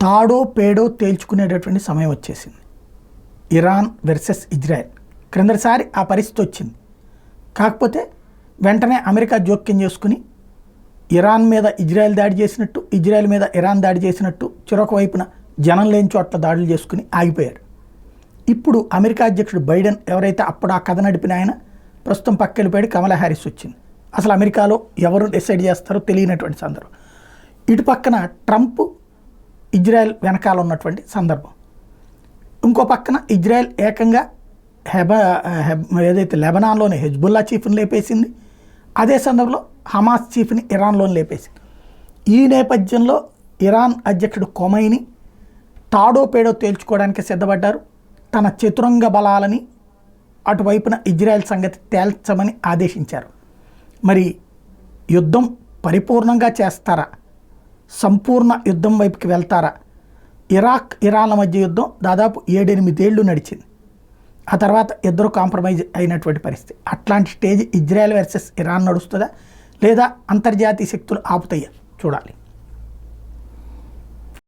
తాడో పేడో తేల్చుకునేటటువంటి సమయం వచ్చేసింది. Iran versus Israel. క్రిందటిసారి ఆ పరిస్థితి వచ్చింది. కాకపోతే వెంటనే అమెరికా జోక్యం చేసుకుని ఇరాన్ మీద ఇజ్రాయెల్ దాడి చేసినట్టు, ఇజ్రాయెల్ మీద ఇరాన్ దాడి చేసినట్టు చెరొక వైపున జనం లేని చోట్ల దాడులు చేసుకుని ఆగిపోయారు. ఇప్పుడు అమెరికా అధ్యక్షుడు బైడెన్ ఎవరైతే అప్పుడు ఆ కథ నడిపిన ఆయన ప్రస్తుతం పక్కెళ్ళిపోయాడు. కమలా హ్యారిస్ వచ్చింది. అసలు అమెరికాలో ఎవరు డిసైడ్ చేస్తారో తెలియనటువంటి సందర్భం. ఇటు పక్కన ట్రంప్ ఇజ్రాయెల్ వెనకాల ఉన్నటువంటి సందర్భం. ఇంకో పక్కన ఇజ్రాయెల్ ఏకంగా ఏదైతే లెబనాన్లోని హెజ్బుల్లా చీఫ్ని లేపేసింది. అదే సందర్భంలో హమాస్ చీఫ్ని ఇరాన్లోని లేపేసింది. ఈ నేపథ్యంలో ఇరాన్ అధ్యక్షుడు ఖొమైనీ తాడో పేడో తేల్చుకోవడానికి సిద్ధపడ్డారు. తన చతురంగ బలాలని అటువైపున ఇజ్రాయెల్ సంగతి తేల్చమని ఆదేశించారు. మరి యుద్ధం పరిపూర్ణంగా చేస్తారా, సంపూర్ణ యుద్ధం వైపుకి వెళ్తారా? ఇరాన్ల మధ్య యుద్ధం దాదాపు 7-8 ఏళ్ళు నడిచింది. ఆ తర్వాత ఇద్దరు కాంప్రమైజ్ అయినటువంటి పరిస్థితి. అట్లాంటి స్టేజ్ ఇజ్రాయెల్ వర్సెస్ ఇరాన్ నడుస్తుందా లేదా అంతర్జాతీయ శక్తులు ఆపుతాయా చూడాలి.